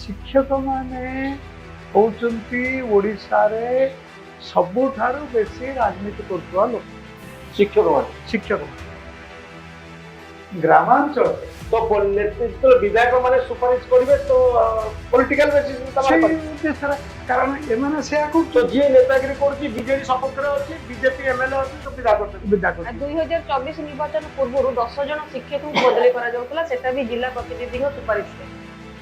शिक्षक माने होउचंती ओडिशा रे सबुठारु बेसी राजनीति करथुवा लोक शिक्षक मान शिक्षक ग्रामांचल तो नेतृत्व विधायक माने सुपारिश करिवे तो पॉलिटिकल बेसिस में तमार सेई करिवे। उद्देश्य कारण एमाने से आकु तो जी नेतागिरी करछि बीजेपी सपोर्ट रे अछि बीजेपी एमएलए अछि तो विदा करते विदा कर 2024 निर्वाचन पूर्व 10 जन शिक्षक बदली करा जाउतला सेटा भी जिला प्रतिनिधि सुपारिश रे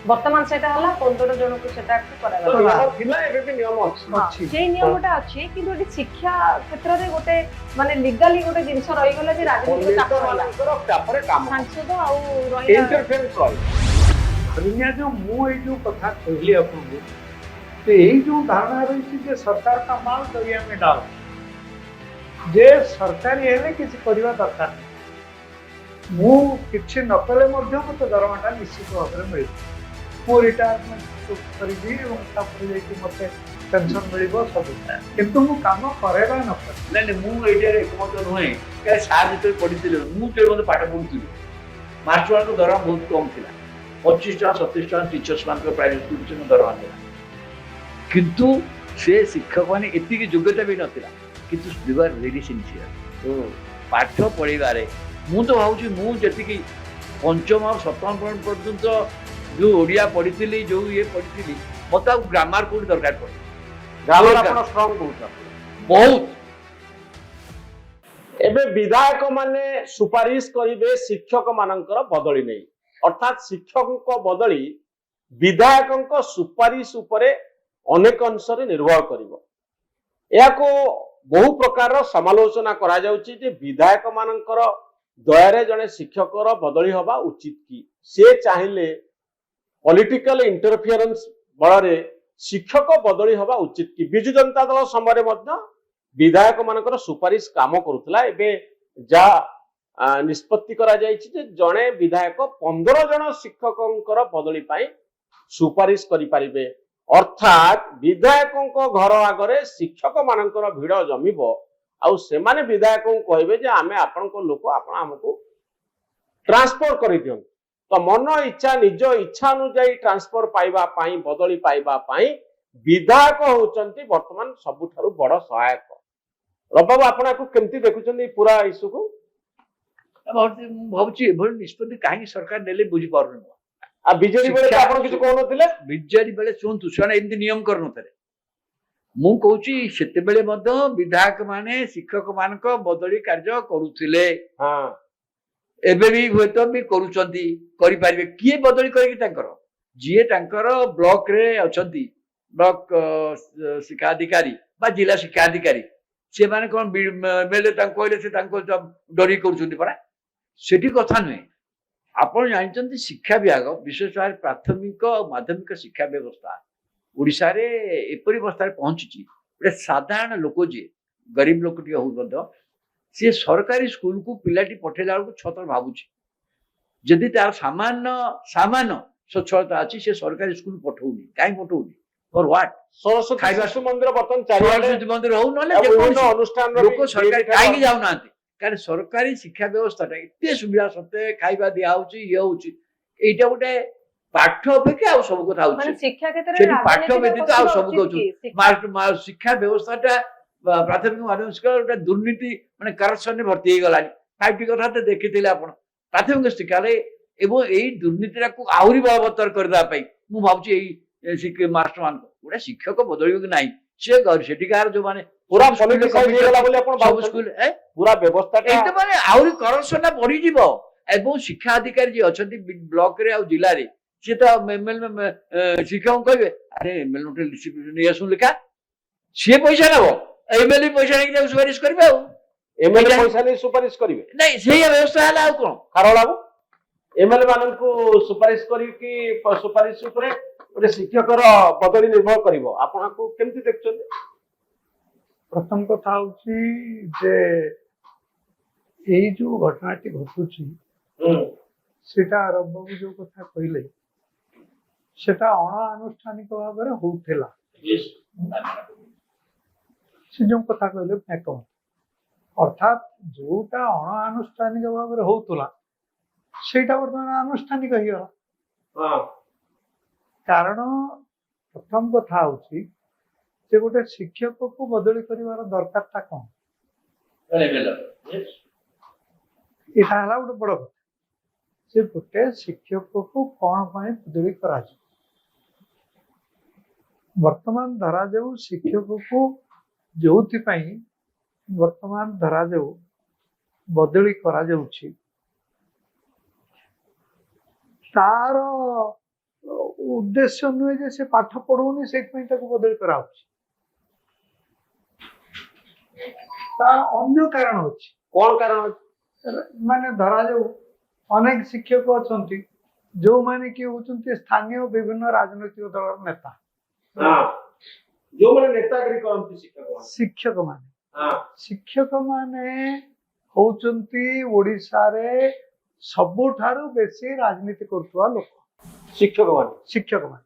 वर्तमान सेटा हला 15 जन को सेटा करा तो गला नियम थिला एबे भी नियम अछि अछि जे नियमटा अछि किंतु एटी शिक्षा क्षेत्र रे गोटे माने लीगली गोटे जिंस रहि गला जे राजनीति नेता चाप होला मानकर तापर काम सांसद आ रहिला इंटरफेरेंस रही दुनिया जो मु ए जो कथा कहली आपन को तो यही जो धारणा रही जे सरकार का माल दरिया में डाल जे सरकारी हेले किसी करबा दरकार नहीं मु किछि न कले मध्य मते दरमाटा निश्चित भाव में मिल मु रिटायरमेंट करिबी एवं तापर जेकी मते पेंशन मिलिबो सब किंतु मु काम करेबा न करे नहीं नहीं मुझे ये एकमत नुहे क्या सार जो पढ़ी मुझे मतलब पाठ पढ़ुली मार्च वाला दरमा बहुत कम था 25 टका 27 टका टीचर्स मान प्राइवेट स्कूल दरमा था किंतु से शिक्षक मैंने एति योग्यता भी नथिला किंतु दे आर वेरी सिंसियर पाठ पढ़ारे मु तो भावुँ मुझे पंचम और सप्तम पर्यंत जो ओडिया पढ़ी जो ये पढ़ी मत ग्रामर कौट दरकार पड़े ग्रामर आपण स्ट्रांग बहुत बहुत एबे विधायक माने सुपारिश करिवे शिक्षक मानकर बदली नहीं अर्थात शिक्षक बदली विधायक सुपारिश उपरे अनेक अंश निर्भर करिवो याको बहु प्रकार समालोचना करा जाउची जे विधायक मानकर दयारे जने शिक्षकर बदली हवा उचित की से चाहिले पॉलिटिकल इंटरफियरेंस बଳରେ शिक्षक बदली हवा उचित की बिजु जनता दल समय मध्य विधायक मानकर सुपारिश काम करुला एबे जा निष्पत्ति करा जायछि जे जणे विधायक 15 जन शिक्षकंकर बदली पाई सुपारिश करि परिबे अर्थात विधायक घर आगरे शिक्षक मानकर भिड़ जमिबो आउ सेमाने विधायक कहबे जे आमे आपनक लोक आपण हमकु ट्रांसफर करि दियौ तो मन इच्छा निज इच्छा अनुसार ट्रांसफर पाइबा पाई बदली पाइबा पाई विधायक होचंती वर्तमान सबुठारु बड़ सहायक रबाबू आपण को केमती देखुचंदी पूरा इशू को भावुँ निष्पत्ति कहीं सरकार ने बुझी पार आ बीजेडी बेले शिक्षा- आपण किछ कहू नथिले विजेडी बेले शुणु से एमती नियम करन मु कहूँ से विधायक माने शिक्षक मान बदली कार्य करुले हां एबे भी हुएत भी करुचंती करि परिबे किए बदली करके तांकर जिए तांकर ब्लॉक रे अछंती ब्लॉक शिक्षा अधिकारी बा जिला शिक्षा अधिकारी से माने कोन बेले तांको कहले से तांको डरी करूचंती परा सेठी कथा नुहे आपण जानचंती शिक्षा विभाग विशेष भाव प्राथमिक और माध्यमिक शिक्षा व्यवस्था ओडिशा रे एपरि अवस्था पहुंची गोटे साधारण लोक जी गरीब लोक टी हो सी सरकारी स्कूल को पिलाटी पठेला बेलू छतर भावुची जदि तार सामान्य सामान्य सच्छलता अच्छी से सरकारी स्कूल पठाऊनी कहीं पठाऊनी फॉर व्हाट सरस्वती खाइबा- शिशु मंदिर बर्तन चारिआडे सरस्वती मंदिर हो ना विभिन्न अनुष्ठान लोक सरकारी कहीं जाऊना कारण सरकारी शिक्षा व्यवस्था एत सुविधा सत्ते खाइबा दिया ये हूँ यहाँ गोटे पाठ अपेक्षा आ सब कथा माने शिक्षा क्षेत्र सेठी रे पाठ व्यतीत आ सब राजनीति कहूँ शिक्षा व्यवस्थाटा प्राथमिक माध्यमिक शिक्षा गोटे दुर्नीति माने करप्शन भर्ती हो गलानी 5टी कथा तो देखिथिले आपण प्राथमिक शिक्षा रे एवं एई दुर्नीति को आहुरी बलवत्तर करदा पई मु भाबुची एई मास्टर मान गोटे शिक्षक बदलियो कि नाही से सेठिकार जो माने पूरा पॉलिटिसाइज हो गला बोली आपण सब भाबुछन स्कूल पूरा व्यवस्था एकदम माने आहुरी करप्शन बढ़ी जीवो एवं शिक्षा अधिकारी जे अछंती ब्लॉक रे आ जिला रे से तो एमएल में शिक्षक कहबे अरे एमएल नोट नहीं आसु लिखा सी पैसा नबो एमएल पैसा नहीं सुपारिश करबे आ एमएलए पैसा नहीं सुपारिश करिवे नहीं से व्यवस्था है आ कोन कारण बाबू एमएलए मानन को सुपारिश करी कि सुपारिश ऊपर गोटे शिक्षकर बदली निर्भर करिवो आपण को केमती देखछन प्रथम कथा होची जे एई जो घटनाटी घटुची सेटा रबाबू जो कथा कहले सेटा अणानुष्ठानिक भाव में होउथेला से जो कथा कहले एकमत अर्थात जोटा अणानुष्ठानिक भाव में होउतला सेटा वर्तमान आनुष्ठानिक हियला हां କାରଣ ପ୍ରଥମ କଥା ହଉଛି ଯେ ଗୋଟେ ଶିକ୍ଷକକୁ ବଦଳି କରିବାର ଦରକାରଟା କଣ? ଏଇଟା ହେଲା ଗୋଟେ ବଡ କଥା। ସେ ଗୋଟେ ଶିକ୍ଷକକୁ କଣ ପାଇଁ ବଦଳି କରାଯିବ? ବର୍ତ୍ତମାନ ଧରାଯାଉ ଶିକ୍ଷକକୁ ଯୋଉଥିପାଇଁ ବର୍ତ୍ତମାନ ଧରାଯାଉ ବଦଳି କରାଯାଉଛି ତାର ଉଦ୍ଦେଶ୍ୟ ନୁହେଁ ଯେ ସେ ପାଠ ପଢଉନି ସେଇଥିପାଇଁ ତାକୁ ବଦଳି କରାହଉଛି। ତା ଅନ୍ୟ କାରଣ ଅଛି। କଣ କାରଣ ଅଛି? ମାନେ ଧରାଯାଉ ଅନେକ ଶିକ୍ଷକ ଅଛନ୍ତି ଯୋଉମାନେ କି ହଉଛନ୍ତି ସ୍ଥାନୀୟ ବିଭିନ୍ନ ରାଜନୈତିକ ଦଳର ନେତା। ଯୋଉମାନେ ନେତାଗିରି କରନ୍ତି ଶିକ୍ଷକ ମାନେ ହଉଛନ୍ତି ଓଡିଶାରେ ସବୁଠାରୁ ବେଶୀ ରାଜନୀତି କରୁଥିବା ଲୋକ। ଶିକ୍ଷକ ମାନେ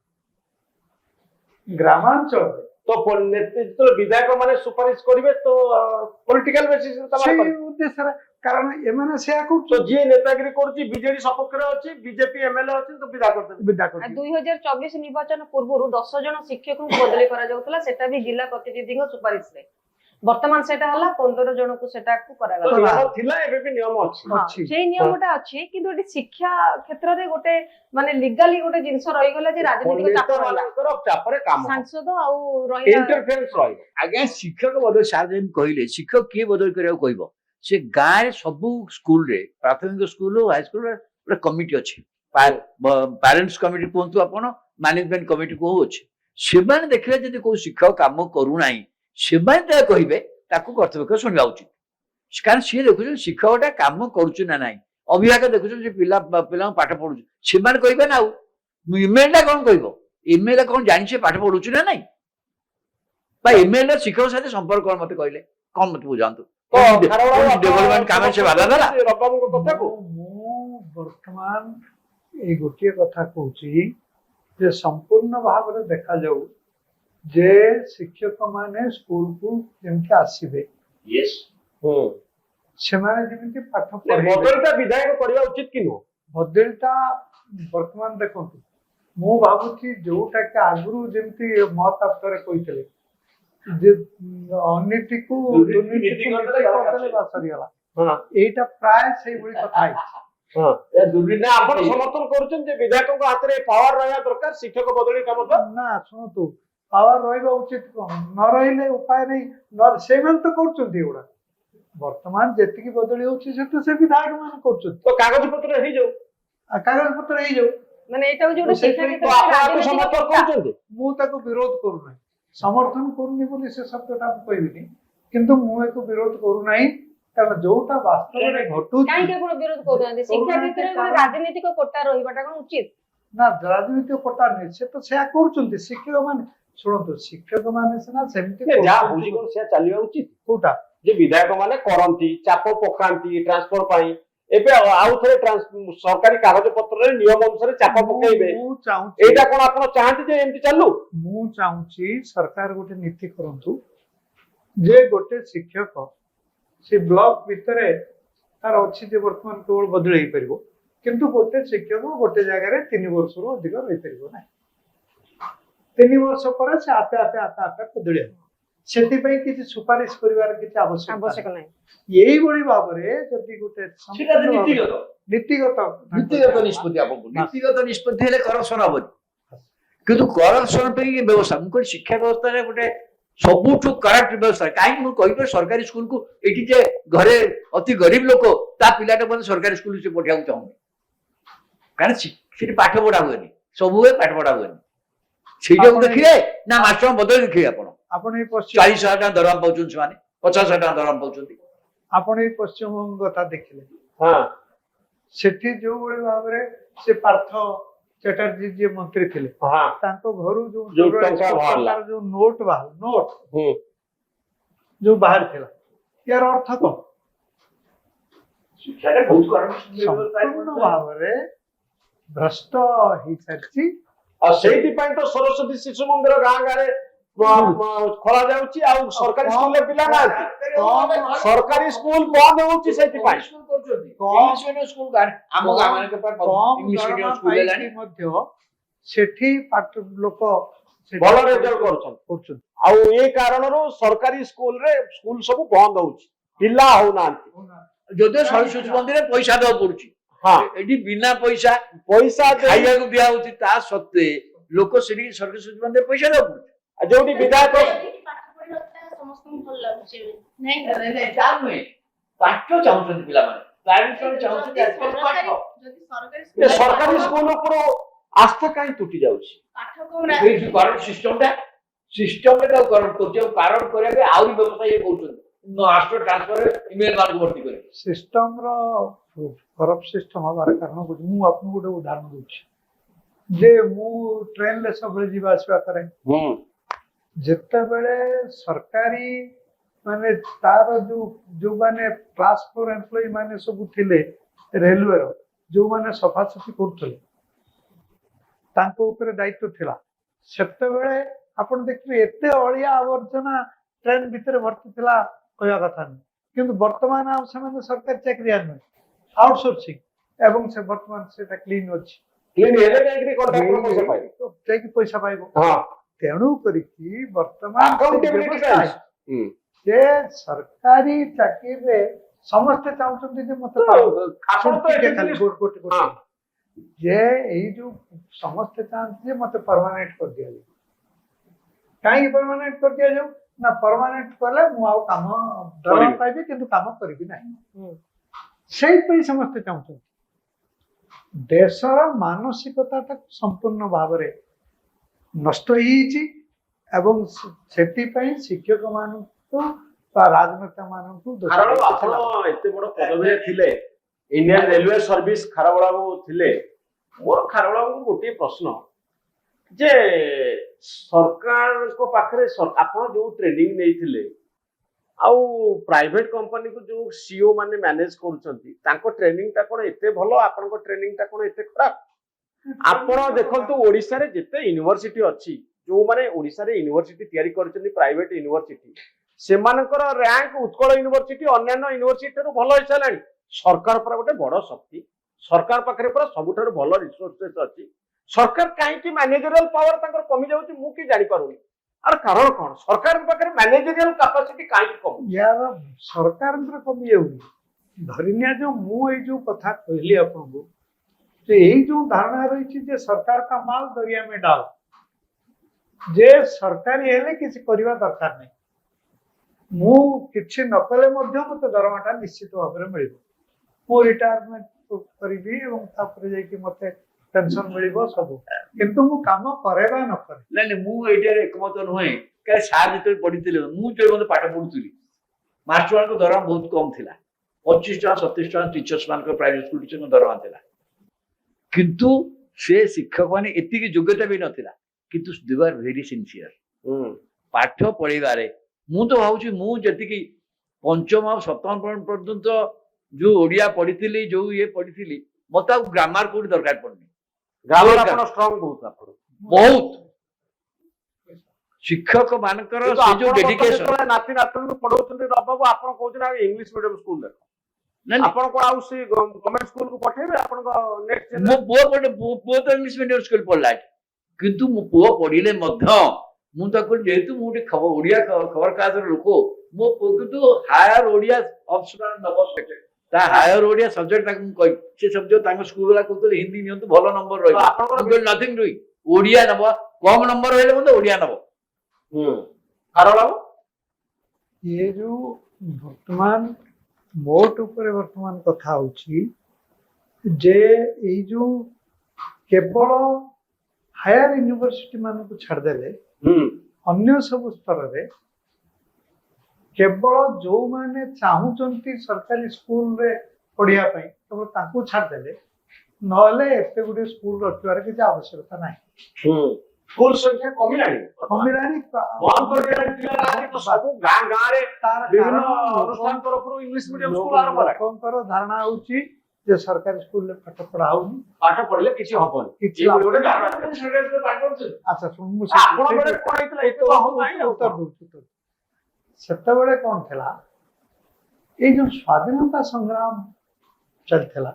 ଗ୍ରାମାଞ୍ଚଳରେ ତ ଯେତେବେଳେ ବିଧାୟକ ମାନେ ସୁପାରିଶ କରିବେ ତ ପଲିଟିକାଲ ବେସିସ୍ ସେଇ ଉଦ୍ଦେଶ୍ୟରେ, କାରଣ ଏମାନେ ସେୟା ତ କରୁଛନ୍ତି। ଯିଏ ନେତାଗିରି କରୁଛି ବିଜେଡି ସପକ୍ଷରେ ଅଛି, ବିଜେପି ଏମଏଲଏ ଅଛି ତ ବିଦା କରିଦେବେ। 2024 ନିର୍ବାଚନ ପୂର୍ବରୁ 10 ଜଣ ଶିକ୍ଷକଙ୍କୁ ବଦଳି କରାଯାଉଥିଲା, ସେଟା ବି ଜିଲ୍ଲା ପ୍ରତିନିଧିଙ୍କ ସୁପାରିଶରେ। ବର୍ତ୍ତମାନ ସେଟା ହେଲା 15 ଜଣକୁ ସେଟାକୁ କରାଗଲା। ନିୟମ ଥିଲା, ଏବେ ବି ନିୟମ ଅଛି। ସେଇ ନିୟମଟା ଅଛି, କିନ୍ତୁ ଏଠି ଶିକ୍ଷା କ୍ଷେତ୍ରରେ ଗୋଟେ ମାନେ ଲିଗାଲି ଗୋଟେ ଜିନିଷ ରହିଗଲା ଯେ ରାଜନୈତିକ ଚାପ ରହିଲା, ଚାପରେ କାମ ସାଂସଦ ଆଉ ରହିଲା ଇଣ୍ଟରଫେରେନ୍ସ ରହିବ। ଆଜ୍ଞା ଶିକ୍ଷକ ବଦଳି ସାର୍ ଯେମିତି କହିଲେ, ଶିକ୍ଷକ କିଏ ବଦଳି କରିବାକୁ କହିବ? ସେ ଗାଁରେ ସବୁ ସ୍କୁଲରେ, ପ୍ରାଥମିକ ସ୍କୁଲ ହାଇସ୍କୁଲରେ ଗୋଟେ କମିଟି ଅଛି। ପ୍ୟାରେଣ୍ଟସ କମିଟି କୁହନ୍ତୁ, ଆପଣ ମ୍ୟାନେଜମେଣ୍ଟ କମିଟି କହୁଅଛି। ସେମାନେ ଦେଖିଲେ ଯଦି କୋଉ ଶିକ୍ଷକ କାମ କରୁନାହିଁ, ସେମାନେ ତାହା କହିବେ, ତାକୁ କର୍ତ୍ତୃପକ୍ଷ ଶୁଣିବା ଉଚିତ। କାରଣ ସିଏ ଦେଖୁଛନ୍ତି ଶିକ୍ଷକଟା କାମ କରୁଛି ନା ନାହିଁ। ଅଭିଭାବକ ଦେଖୁଛନ୍ତି ପିଲାଙ୍କୁ ପାଠ ପଢୁଛି, ସେମାନେ କହିବେ ନା। ଆଉ ଏମଏଲଏ କଣ କହିବ? ଏମଏଲଏ କଣ ଜାଣିଛେ ପାଠ ପଢୁଛି ନା ନାଇଁ? ବା ଏମଏଲଏ ଶିକ୍ଷକ ସହିତ ସମ୍ପର୍କ କଣ ମତେ କହିଲେ? କଣ ମତେ ବୁଝାନ୍ତୁ। ଡେଭଲପମେଣ୍ଟ କାମରେ ସେ ବାଧା ଦେଲା? ମୁଁ ବର୍ତ୍ତମାନ ଏଇ ଗୋଟିଏ କଥା କହୁଛି ଯେ ସମ୍ପୂର୍ଣ୍ଣ ଭାବରେ ଦେଖାଯାଉ ଯେ ଶିକ୍ଷକ ମାନେ ସ୍କୁଲକୁ ଯେମିତି ଆସିବେ, ସେମାନେ ଯେମିତି ପାଠ ପଢିବେ। ବଦଳିଟା ବିଧାୟକ କରିବା ଉଚିତ କି ନୁହଁ? ବଦଳିଟା ବର୍ତ୍ତମାନ ଦେଖନ୍ତୁ, ମୁଁ ଭାବୁଛି ଯୋଉଟା କି ଆଗରୁ ଯେମିତି ମହତାବରେ କହିଥିଲେ ଯେ ଅନୀତିକୁ ଦୁର୍ନୀତିକୁ ନୀତି କରିଦେଲେ ବାସ୍ ସରିଗଲା। ଏଇଟା ପ୍ରାୟ ସେଇଭଳି କଥା ହେଇଛି। ଆପଣ ସମର୍ଥନ କରୁଛନ୍ତି ଯେ ବିଧାୟକଙ୍କ ହାତରେ ପାୱାର ରହିବା ଦରକାର, ଶିକ୍ଷକ ବଦଳି କାମ ତ? ନା ଶୁଣନ୍ତୁ, ପାୱାର ରହିବା ଉଚିତ କଣ? ନ ରହିଲେ ଉପାୟ ନାହିଁ। ସେମାନେ ତ କରୁଛନ୍ତି ଏଗୁଡା। ବର୍ତ୍ତମାନ ଯେତିକି ବଦଳି ହଉଛି ସେଟା ସେ ବିଧାୟକ ମାନେ କରୁଛନ୍ତି। ତ କାଗଜ ପତ୍ର ହେଇଯାଉ, କାଗଜ ପତ୍ର ହେଇଯାଉ। ମାନେ ଏଇଟା ହଉଛି ଗୋଟେ ଶିକ୍ଷା କ୍ଷେତ୍ରରେ ସମର୍ଥନ କରୁଛନ୍ତି। ମୁଁ ତାକୁ ବିରୋଧ କରୁନାହିଁ, ସମର୍ଥନ କରୁନି ବୋଲି ସେ ଶବ୍ଦଟା ମୁଁ କହିବିନି, କିନ୍ତୁ ମୁଁ ଏକୁ ବିରୋଧ କରୁନାହିଁ। କାରଣ ଯୋଉଟା ବାସ୍ତବରେ ଘଟୁଛି, କାହିଁକି ଆପଣ ବିରୋଧ କରୁନାହାନ୍ତି? ଶିକ୍ଷା କ୍ଷେତ୍ରରେ ଗୋଟେ ରାଜନୈତିକ କୋଟା ରହିବାଟା କଣ ଉଚିତ? ନା ରାଜନୈତିକ କୋଟା ନୁହେଁ, ସେ ତ ସେୟା କରୁଛନ୍ତି। ଶିକ୍ଷକ ମାନେ ଶୁଣନ୍ତୁ, ଶିକ୍ଷକ ମାନେ ସିନା ସେମିତି ଯାହା ହଉଛି କଣ ସେୟା ଚାଲିବା ଉଚିତ? କୋଉଟା ଯେ ବିଧାୟକ ମାନେ କରନ୍ତି, ଚାପ ପକାନ୍ତି ଟ୍ରାନ୍ସଫର ପାଇଁ, ଏବେ ଆଉ ଥରେ ସରକାରୀ କାଗଜ ପତ୍ରରେ ନିୟମ ଅନୁସାରେ ଚାପ ପକେଇବେ। ଏଇଟା କଣ ଆପଣ ଚାହାନ୍ତି ଯେ ଏମିତି ଚାଲୁ? ମୁଁ ଚାହୁଁଛି ସରକାର ଗୋଟେ ନୀତି କରନ୍ତୁ ଯେ ଗୋଟେ ଶିକ୍ଷକ ସେ ବ୍ଲକ ଭିତରେ ତାର ଅଛି ଯେ ବର୍ତ୍ତମାନ କେବଳ ବଦଳି ହେଇପାରିବ, କିନ୍ତୁ ଗୋଟେ ଶିକ୍ଷକ ଗୋଟେ ଜାଗାରେ 3 ବର୍ଷରୁ ଅଧିକ ରହିପାରିବ ନାହିଁ। 3 ବର୍ଷ ପରେ ସେ ଆପେ ଆପେ ବଦଳି ହେବ। ସେଥିପାଇଁ କିଛି ସୁପାରିଶ କରିବାର କିଛି ଆବଶ୍ୟକ ନାହିଁ। ଏଇଭଳି ଭାବରେ ଯଦି ଗୋଟେ ନୀତିଗତ ନିଷ୍ପତ୍ତି ନୀତିଗତ ନିଷ୍ପତ୍ତି ହେଲେ କରପସନ ହବନି। କିନ୍ତୁ କରପସନ ପାଇଁ ବ୍ୟବସ୍ଥା, ମୁଁ କହିଲି ଶିକ୍ଷା ବ୍ୟବସ୍ଥାରେ ଗୋଟେ ସବୁଠୁ କରେକ୍ଟ ବ୍ୟବସ୍ଥା। କାହିଁକି ମୁଁ କହିବି ସରକାରୀ ସ୍କୁଲକୁ, ଏଠି ଯେ ଘରେ ଅତି ଗରିବ ଲୋକ ତା ପିଲାଟା ମଧ୍ୟ ସରକାରୀ ସ୍କୁଲ ସେ ପଠେଇବାକୁ ଚାହୁଁନି, କାରଣ ସେଠି ପାଠ ପଢା ହୁଏନି, ସବୁବେଳେ ପାଠ ପଢା ହୁଏନି। ସେଇଟାକୁ ଦେଖିଲେ ନା ମାଷ୍ଟର ବଦଳି ଦେଖିବେ ଆପଣ। 40,000 ଟଙ୍କା ଦରମା ପାଉଛନ୍ତି, ସେମାନେ 50,000 ଟଙ୍କା ଦରମା ପାଉଛନ୍ତି। ଆପଣ ଏଇ ପଶ୍ଚିମବଙ୍ଗ କଥା ଦେଖିଲେ, ସେଠି ଯୋଉଭଳି ଭାବରେ ସେ ପାର୍ଥ ଚାଟାର୍ଜୀ ଯିଏ ମନ୍ତ୍ରୀ ଥିଲେ, ତାଙ୍କ ଘରୁ ଯୋଉ ନୋଟ ଯୋଉ ବାହାରିଥିଲା, ୟାର ଅର୍ଥ କଣ? ସମ୍ପୂର୍ଣ୍ଣ ଭାବରେ ଭ୍ରଷ୍ଟ ହେଇସାରିଛି। ଆଉ ସେଇଥିପାଇଁ ତ ସରସ୍ୱତୀ ଶିଶୁ ମନ୍ଦିର ଗାଁ ଗାଁରେ ଖୋଲା ଯାଉଛି, ଆଉ ସରକାରୀ ସ୍କୁଲରେ ପିଲା ନାହାନ୍ତି। ସରକାରୀ ସ୍କୁଲ ବନ୍ଦ ହଉଛି ସେଇଥିପାଇଁ। ମଧ୍ୟ ସେଠି ପାଠ ଲୋକ ସେଠି ଭଲ ରେଜଲ୍ଟ କରୁଛନ୍ତି କରୁଛନ୍ତି। ଆଉ ଏ କାରଣରୁ ସରକାରୀ ସ୍କୁଲ ସବୁ ବନ୍ଦ ହଉଛି, ପିଲା ହଉନାହାନ୍ତି। ଯଦିଓ ସରସ୍ୱତୀ ଶିଶୁ ମନ୍ଦିରରେ ପଇସା ଦବାକୁ ପଡୁଛି, ହଁ ଏଠି ବିନା ପଇସା ପଇସା ଖାଇବାକୁ ଦିଆ ହଉଛି, ତା ସତ୍ତ୍ୱେ ଲୋକ ସେଠି ସରସ୍ୱତୀ ଶିଶୁ ମନ୍ଦିରରେ ପଇସା ଦବାକୁ ପଡୁଛି। ଯୋଉଠି ବିଧାୟକ ସମସ୍ତଙ୍କୁ ଭଲ ଲାଗୁଛି ନାଇଁ ତା ନୁହେଁ, ପାଠ ଚାହୁଁଛନ୍ତି ପିଲାମାନେ, ପ୍ରାଇଭେଟ ଚାହୁଁଛନ୍ତି ଯଦି ଆଜିକାଲି ପାଠ। ଏ ସରକାରୀ ସ୍କୁଲ ଉପରୁ ଆସ୍ଥା କାହିଁ ତୁଟି ଯାଉଛି? ପାଠ କମ କରଣ୍ଟ ସିଷ୍ଟମଟା କରଣ୍ଟ କରୁଛି, ଆଉ କାରଣ କରିବା ପାଇଁ ଆହୁରି ବ୍ୟବସାୟ ଇଏ କରୁଛନ୍ତି, ମାଷ୍ଟର ଟ୍ରାନ୍ସଫର ଇମେଲ ମାନଙ୍କୁ ଭର୍ତ୍ତି କରି। ସିଷ୍ଟମର କରପ୍ଟ ସିଷ୍ଟମ ହବାର କାରଣ କହୁଛି। ମୁଁ ଆପଣଙ୍କୁ ଗୋଟେ ଉଦାହରଣ ଦଉଛି ଯେ ମୁଁ ଟ୍ରେନରେ ସବୁବେଳେ ଯିବା ଆସିବା କରେ। ଯେତେବେଳେ ସରକାରୀ ମାନେ ତାର ଯୋଉମାନେ କ୍ଲାସ 4 ଏମ୍ପ୍ଲୟି ମାନେ ସବୁ ଥିଲେ ରେଲୱେର, ଯୋଉମାନେ ସଫାସଫି କରୁଥିଲେ ତାଙ୍କ ଉପରେ ଦାୟିତ୍ୱ ଥିଲା, ସେତେବେଳେ ଆପଣ ଦେଖିବେ ଏତେ ଅଳିଆ ଆବର୍ଜନା ଟ୍ରେନ ଭିତରେ ଭର୍ତ୍ତି ଥିଲା କହିବା କଥା ନୁହେଁ। କିନ୍ତୁ ବର୍ତ୍ତମାନ ଆଉ ସେମାନେ ସରକାରୀ ଚାକିରିଆ ନୁହେଁ, ଆଉଟସୋର୍ସିଂ, ଏବଂ ସେ ବର୍ତ୍ତମାନ ସେଟା କ୍ଲିନ୍ ଅଛି, କ୍ଲିନ୍ ହେଲେ ଯାଇକି କଣ୍ଟ୍ରାକ୍ଟର ପଇସା ପାଇବ। ଯାଇକି ପଇସା ପାଇବ। ହଁ ତେଣୁ କରିକି ବର୍ତ୍ତମାନ ସେ Accountability ବ୍ୟବସ୍ଥା ପାଇଁ। ହୁଁ। ଯେ ସରକାରୀ ଚାକିରିରେ ସମସ୍ତେ ଚାହୁଁଛନ୍ତି ଯେ ମତେ ଆପଣ ତ ଟିକେ ଏଠି ଖାଲି ଥିଲେ। ଗୋଟେ ହଁ। ଯେ ଏଇ ଯୋଉ ସମସ୍ତେ ଚାହାନ୍ତି ଯେ ମତେ ପରମାନେଣ୍ଟ କରିଦିଆଯାଉ। କାହିଁକି ପରମାନେଣ୍ଟ କରିଦିଆଯାଉ? ନା ପରମାନେଣ୍ଟ କଲେ ମୁଁ ଆଉ କାମ ଦରମା ପାଇବି କିନ୍ତୁ କାମ କରିବି ନାହିଁ। ସେଇଥିପାଇଁ ସମସ୍ତେ ଚାହୁଁଛନ୍ତି। ଦେଶର ମାନସିକତାଟାକୁ ସମ୍ପୂର୍ଣ୍ଣ ଭାବରେ ନଷ୍ଟ ହେଇଯାଇଛି ଏବଂ ସେଥିପାଇଁ ଶିକ୍ଷକ ମାନଙ୍କୁ ବା ରାଜନେତା ମାନଙ୍କୁ କାରଣ ଆପଣ ଏତେ ବଡ ପଦବୀରେ ଥିଲେ, ଇଣ୍ଡିଆନ ରେଲୱେ ସର୍ଭିସ ଖାରବେଳ ବାବୁ ଥିଲେ। ମୋର ଖାରବେଳ ବାବୁଙ୍କୁ ଗୋଟିଏ ପ୍ରଶ୍ନ ଯେ ସରକାରଙ୍କ ପାଖରେ ଆପଣ ଯୋଉ ଟ୍ରେନିଂ ନେଇଥିଲେ ଆଉ ପ୍ରାଇଭେଟ କମ୍ପାନୀକୁ ଯୋଉ ସିଓ ମାନେ ମ୍ୟାନେଜ କରୁଛନ୍ତି, ତାଙ୍କ ଟ୍ରେନିଂଟା କଣ ଏତେ ଭଲ, ଆପଣଙ୍କ ଟ୍ରେନିଂଟା କଣ ଏତେ ଖରାପ? ଆପଣ ଦେଖନ୍ତୁ ଓଡିଶାରେ ଯେତେ ୟୁନିଭର୍ସିଟି ଅଛି, ଯୋଉମାନେ ଓଡିଶାରେ ୟୁନିଭର୍ସିଟି ତିଆରି କରିଛନ୍ତି ପ୍ରାଇଭେଟ ୟୁନିଭର୍ସିଟି, ସେମାନଙ୍କର ରାଙ୍କ ଉତ୍କଳ ୟୁନିଭର୍ସିଟି ଅନ୍ୟାନ୍ୟ ୟୁନିଭର୍ସିଟି ଠାରୁ ଭଲ ହେଇସାରିଲାଣି। ସରକାର ପରା ଗୋଟେ ବଡ ଶକ୍ତି, ସରକାର ପାଖରେ ପରା ସବୁଠାରୁ ଭଲ ରିସୋର୍ସେସ୍ ଅଛି। ସରକାର କାହିଁକି ମ୍ୟାନେଜରିଆଲ ପାୱାର ତାଙ୍କର କମି ଯାଉଛି ମୁଁ କି ଜାଣିପାରୁନି। ଆର କାରଣ କଣ? ସରକାରଙ୍କ ପାଖରେ ମ୍ୟାନେଜରିଆଲ କାପାସିଟି କାହିଁକି କମୁଛି? ୟାର ସରକାରଙ୍କର କମି ଯାଉନି। ଧରିନିଆ ଯୋଉ ମୁଁ ଏଇ ଯୋଉ କଥା କହିଲି ଆପଣଙ୍କୁ, ଯେ ଏଇ ଯୋଉ ଧାରଣା ରହିଛି ଯେ ସରକାର କା ମାଲ ଦରିଆ ମେ ଡାଲ, ଯେ ସରକାରୀ ହେଲେ କିଛି କରିବା ଦରକାର ନାହିଁ, ମୁଁ କିଛି ନ କଲେ ମଧ୍ୟ ମତେ ଦରମାଟା ନିଶ୍ଚିତ ଭାବରେ ମିଳିବ, ମୁଁ ରିଟାୟାରମେଣ୍ଟ କରିବି ଏବଂ ତାପରେ ଯାଇକି ମତେ ପେନସନ ମିଳିବ ସବୁ, କିନ୍ତୁ ମୁଁ କାମ କରେ ବା ନ କରେ। ନାଇଁ ମୁଁ ଏଇଟାରେ ଏକମତ ନୁହେଁ। କାରଣ ସାର୍ ଯେତେବେଳେ ପଢିଥିଲେ, ମୁଁ ଯେତେବେଳେ ପାଠ ପଢୁଥିଲି, ମାଷ୍ଟର ମାନଙ୍କ ଦରମା ବହୁତ କମ ଥିଲା। 25 ଟଙ୍କା 27 ଟଙ୍କା ଟିଚର୍ସ ମାନଙ୍କ ପ୍ରାଇଭେଟ ସ୍କୁଲ ଟିଚରଙ୍କ ଦରମା ଥିଲା। କିନ୍ତୁ ସେ ଶିକ୍ଷକ ମାନେ ଏତିକି ଯୋଗ୍ୟତା ବି ନଥିଲା, କିନ୍ତୁ ଦେ ଆର୍ ଭେରି ସିନସିୟର ପାଠ ପଢେଇବାରେ। ମୁଁ ତ ଭାବୁଛି ମୁଁ ଯେତିକି ପଞ୍ଚମ ଆଉ ସପ୍ତମ ପର୍ଯ୍ୟନ୍ତ ଯୋଉ ଓଡିଆ ପଢିଥିଲି, ଯୋଉ ଇଏ ପଢିଥିଲି, ମତେ ଆଉ ଗ୍ରାମାର କୋଉଠି ଦରକାର ପଡୁନି। ଗ୍ରାମର ଆପଣ ଷ୍ଟ୍ରଙ୍ଗ ବହୁତ। ଆପଣ ବହୁତ ଶିକ୍ଷକ ମାନଙ୍କର ସେ ଯୋଉ ଡେଡିକେସନ। ନାତି ନାତୁଣୀଙ୍କୁ ପଢଉଛନ୍ତି ବାବୁ, ଆପଣ କହୁଛନ୍ତି ଇଂଲିଶ ମିଡିୟମ ସ୍କୁଲ ଦେଖ, ଆପଣ କଣ ଆଉ ସେ ଗଭର୍ଣ୍ଣମେଣ୍ଟ ସ୍କୁଲକୁ ପଠେଇବେ? ଆପଣଙ୍କ ମୋ ପୁଅ ତ ଇଂଲିଶ ମିଡିୟମ ସ୍କୁଲ ପଢିଲା, କିନ୍ତୁ ମୋ ପୁଅ ପଢିଲେ ମଧ୍ୟ ମୁଁ ତାକୁ, ଯେହେତୁ ମୁଁ ଗୋଟେ ଓଡିଆ ଖବର କାଗଜର ଲୋକ, ମୋ ପୁଅ କିନ୍ତୁ ହାୟର ଓଡିଆ ଅପସନାଲ ନବ ସବଜେକ୍ଟ, ତା ହାୟର ଓଡିଆ ସବଜେକ୍ଟ ତାକୁ ମୁଁ କହିବି। ସେ ସବଜେକ୍ଟ ତାଙ୍କ ସ୍କୁଲ ବାଲା କହୁଥିଲେ ହିନ୍ଦୀ ନିଅନ୍ତୁ ଭଲ ନମ୍ବର ରହିବ, ଆପଣଙ୍କର ନଥିଙ୍ଗ ଡୁଇଂ, ଓଡିଆ ନବ, କମ ନମ୍ବର ରହିଲେ ମଧ୍ୟ ଓଡିଆ ନବ। ଇଏ ଯୋଉ ବର୍ତ୍ତମାନ ମୋଟ ଉପରେ ବର୍ତ୍ତମାନ କଥା ହଉଛି ଯେ ଏଇ ଯୋଉ କେବଳ ହାୟର ୟୁନିଭର୍ସିଟି ମାନଙ୍କୁ ଛାଡିଦେଲେ ଅନ୍ୟ ସବୁ ସ୍ତରରେ କେବଳ ଯୋଉମାନେ ଚାହୁଁଛନ୍ତି ସରକାରୀ ସ୍କୁଲରେ ପଢିବା ପାଇଁ କେବଳ ତାଙ୍କୁ ଛାଡିଦେଲେ, ନହେଲେ ଏତେ ଗୁଡିଏ ସ୍କୁଲ ରଖିବାର କିଛି ଆବଶ୍ୟକତା ନାହିଁ। ସ୍କୁଲ ସଂଖ୍ୟା କମିଲାଣି। କମିଲାଣି। ସବୁ ଗାଁ ଗାଁରେ ବିଭିନ୍ନ ଅନୁଷ୍ଠାନ ତରଫରୁ ଇଂଲିଶ ମିଡିୟମ ସ୍କୁଲ ଆରମ୍ଭ ହେଲା। ଲୋକଙ୍କର ଧାରଣା ହଉଛି ଯେ ସରକାରୀ ସ୍କୁଲରେ ପାଠ ପଢା ହଉନି, ପାଠ ପଢିଲେ କିଛି ହବନି। କିଛି ଆଚ୍ଛା ଶୁଣୁ, ସେତେବେଳେ କଣ ଥିଲା, ଏଇ ଯୋଉ ସ୍ୱାଧୀନତା ସଂଗ୍ରାମ ଚାଲିଥିଲା,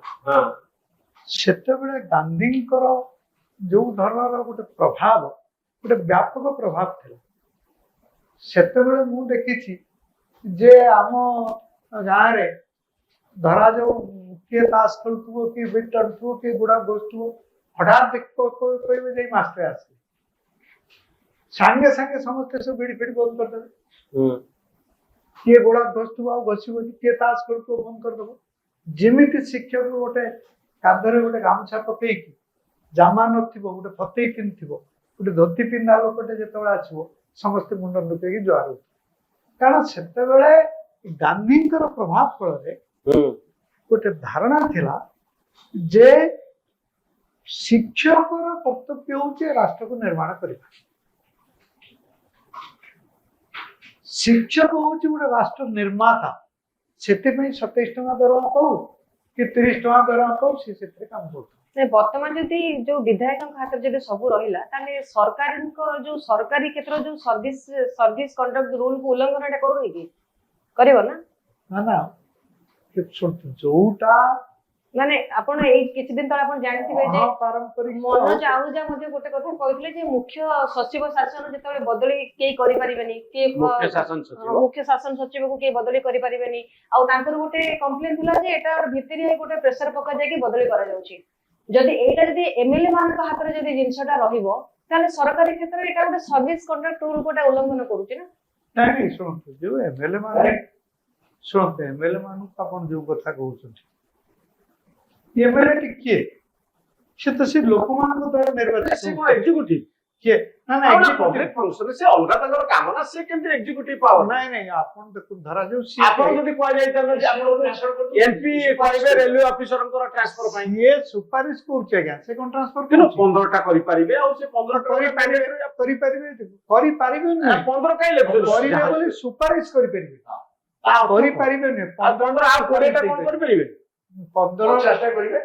ସେତେବେଳେ ଗାନ୍ଧୀଙ୍କର ଯୋଉ ଧରଣର ଗୋଟେ ପ୍ରଭାବ, ଗୋଟେ ବ୍ୟାପକ ପ୍ରଭାବ ଥିଲା, ସେତେବେଳେ ମୁଁ ଦେଖିଛି ଯେ ଆମ ଗାଁରେ ଧରାଯାଉ କିଏ ତାସ ଖେଳୁଥିବ, କିଏ ବିଟ୍ ଆଣୁଥିବ, କିଏ ଗୁଡା ବସୁଥିବ, ହଠାତ୍ କହିବେ ଯାଇ ମାଷ୍ଟର ଆସିବେ, ସାଙ୍ଗେ ସାଙ୍ଗେ ସମସ୍ତେ ସବୁ ବିଡି ଫିଡି ବନ୍ଦ କରିଦେବେ। କିଏ ଗୋଡା ଘଷୁଥିବ ଆଉ ଘଷିବନି, କିଏ ତାସ ଖେଳୁଥିବ ବନ୍ଦ କରିଦେବ। ଯେମିତି ଶିକ୍ଷକ ଗୋଟେ କାନ୍ଧରେ ଗୋଟେ ଗାମୁଛା ପକେଇକି, ଜାମା ନଥିବ, ଗୋଟେ ଫତେଇ ପିନ୍ଧିଥିବ, ଗୋଟେ ଧୋତି ପିନ୍ଧା ଲୋକଟେ ଯେତେବେଳେ ଆସିବ ସମସ୍ତେ ମୁଣ୍ଡ ଲୁଚେଇକି ଜୁହାର ହଉଥିବ। କାରଣ ସେତେବେଳେ ଗାନ୍ଧୀଙ୍କର ପ୍ରଭାବ ଫଳରେ ଗୋଟେ ଧାରଣା ଥିଲା ଯେ ଶିକ୍ଷକର କର୍ତ୍ତବ୍ୟ ହଉଛି ରାଷ୍ଟ୍ରକୁ ନିର୍ମାଣ କରିବା। ଶିକ୍ଷକ ହଉଛି ଗୋଟେ ରାଷ୍ଟ୍ର ନିର୍ମାତା। ସେଥିପାଇଁ 27 ଟଙ୍କା ଦରମା ପାଉ କି 30 ଟଙ୍କା ଦରମା ପାଉ, ସେ ସେଥିରେ କାମ କରୁଥିବ। ବର୍ତ୍ତମାନ ଯଦି ଯୋଉ ବିଧାୟକଙ୍କ ହାତରେ ଯଦି ସବୁ ରହିଲା, ତାହେଲେ ସରକାରଙ୍କ ଯୋଉ ସରକାରୀ କ୍ଷେତ୍ର ଯୋଉ ସର୍ଭିସ କଣ୍ଡକ୍ଟ ରୁଲ କୁ ଉଲ୍ଲଂଘନ ଏଟା କରୁନି କି? କରିବ ନା? ନା ଯୋଉଟା ମାନେ ଆପଣ ଏଇ କିଛି ଦିନ ତଳେ ଆପଣ ଜାଣିଥିବେ ଯେ ପାରମ୍ପରିକ ମନୋଜ ଆହୁଜା ମଧ୍ୟ ଗୋଟେ କଥା କହିଥିଲେ ଯେ ମୁଖ୍ୟ ସଚିବ ଶାସନ ଯେତେବେଳେ ବଦଳି କେହି କରିପାରିବେନି, କିଏ ମୁଖ୍ୟ ଶାସନ ସଚିବ ମୁଖ୍ୟ ଶାସନ ସଚିବକୁ କେହି ବଦଳି କରିପାରିବେନି। ଆଉ ତାଙ୍କର ଗୋଟେ କମ୍ପ୍ଲେନ ଥିଲା ଯେ ଏଟା ଭିତରେ ଗୋଟେ ପ୍ରେସର ପକାଯାଇକି ବଦଳି କରାଯାଉଛି। ଯଦି ଏଇଟା ଯଦି ଏମଏଲଏ ମାନଙ୍କ ହାତରେ ଯଦି ଜିନିଷଟା ରହିବ, ତାହେଲେ ସରକାରୀ କ୍ଷେତ୍ରରେ ଏଟା ଗୋଟେ ସର୍ଭିସ କଣ୍ଡକ୍ଟ ରୁଲ ଗୋଟେ ଉଲ୍ଲଂଘନ କରୁଛି ନା? ନାଇଁ ଶୁଣନ୍ତୁ, ଯୋଉ ଏମଏଲଏ ମାନଙ୍କୁ ଆପଣ ଯୋଉ କଥା କହୁଛନ୍ତି, ଏମଏଲଏ କିଏ? ସେ ତ ସେ ଲୋକମାନଙ୍କ ଦ୍ୱାରା ନିର୍ବାଚିତ। ସେ କଣ ଏକ୍ଜିକ୍ୟୁଟିଭ? କିଏ? ନା ପବ୍ଲିକ ଫଙ୍କସନ, ସେ ଅଲଗା ତାଙ୍କର କାମ ନା, ସେ କେମିତି ଏକ୍ଜିକ୍ୟୁଟିଭ ପାୱାର? ନାଇଁ ଆପଣ ଦେଖନ୍ତୁ, ଧରାଯାଉ ଆପଣ ଯଦି କୁହାଯାଇଥାନ୍ତା ଯେ ଆପଣ ଏମପି କହିବେ ରେଲୱେ ଅଫିସରଙ୍କର ଟ୍ରାନ୍ସଫର ପାଇଁ, ସିଏ ସୁପାରିଶ କରୁଛି ଆଜ୍ଞା, ସେ କଣ ଟ୍ରାନ୍ସଫର କିନ୍ତୁ କରୁଛି? 15ଟା କରିପାରିବେ, ଆଉ ସେ 15ଟା କରିପାରିବେନି, 15 କାଇଁ ଲେଖୁଛନ୍ତି? କରିବେ ବୋଲି ସୁପାରିଶ କରିପାରିବେ, କରିପାରିବେନି। 15 ଆଉ 20ଟା କଣ କରିପାରିବେ? 15 ଚେଷ୍ଟା କରିବେ,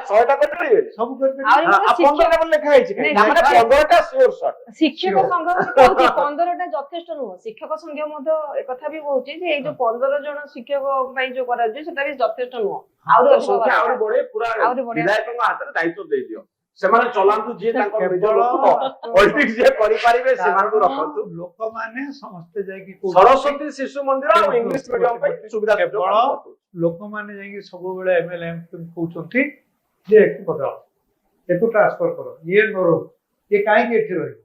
100ଟା କରିପାରିବେ, ସବୁ କରିପାରିବେ। ଆହୁରି ଗୋଟେ 15ଟା ବୋଲି ଲେଖା ହେଇଛି କାଇଁ? ନାଇଁ, ମାନେ 15ଟା ସିଓର ସଟ୍। ଶିକ୍ଷକ ସଂଘ କହୁଛି 15ଟା ଯଥେଷ୍ଟ ନୁହଁ। ଶିକ୍ଷକ ସଂଘ ମଧ୍ୟ ଏକଥା ବି କହୁଛି ଯେ ଏଇ ଯୋଉ 15 ଜଣ ଶିକ୍ଷକ ପାଇଁ ଯୋଉ କରାଯାଉଛି ସେଟା ବି ଯଥେଷ୍ଟ ନୁହଁ। ଆହୁରି ଅଧିକ ସଂଖ୍ୟା ହବା ଆହୁରି ବଢେ, ପୁରା ଆହୁରି ବଢିଆ। ବିଧାୟକଙ୍କ ହାତରେ ଦାୟିତ୍ୱ ଦେଇଦିଅ, ସେମାନେ ଚଲାନ୍ତୁ, ଯିଏ ତାଙ୍କର ନିଜ କେବଳ ଲୋକ ପଲିଟିକ୍ସ ଯିଏ କରିପାରିବେ ସେମାନଙ୍କୁ ରଖନ୍ତୁ। ଲୋକମାନେ ସମସ୍ତେ ଯାଇକି ସରସ୍ୱତୀ ଶିଶୁ ମନ୍ଦିର ଆଉ ଇଂଲିଶ ମିଡିୟମ ପାଇଁ ସୁବିଧା ସୁଯୋଗ କେବଳ କରନ୍ତୁ। ଲୋକମାନେ ଯାଇକି ସବୁବେଳେ ଏମଏଲଏ କହୁଛନ୍ତି ଯେ ଏକୁ ବଦଳ, ଏକୁ ଟ୍ରାନ୍ସଫର କର, ଇଏ ନ ରହୁ, ଇଏ କାହିଁକି ଏଠି ରହିବ?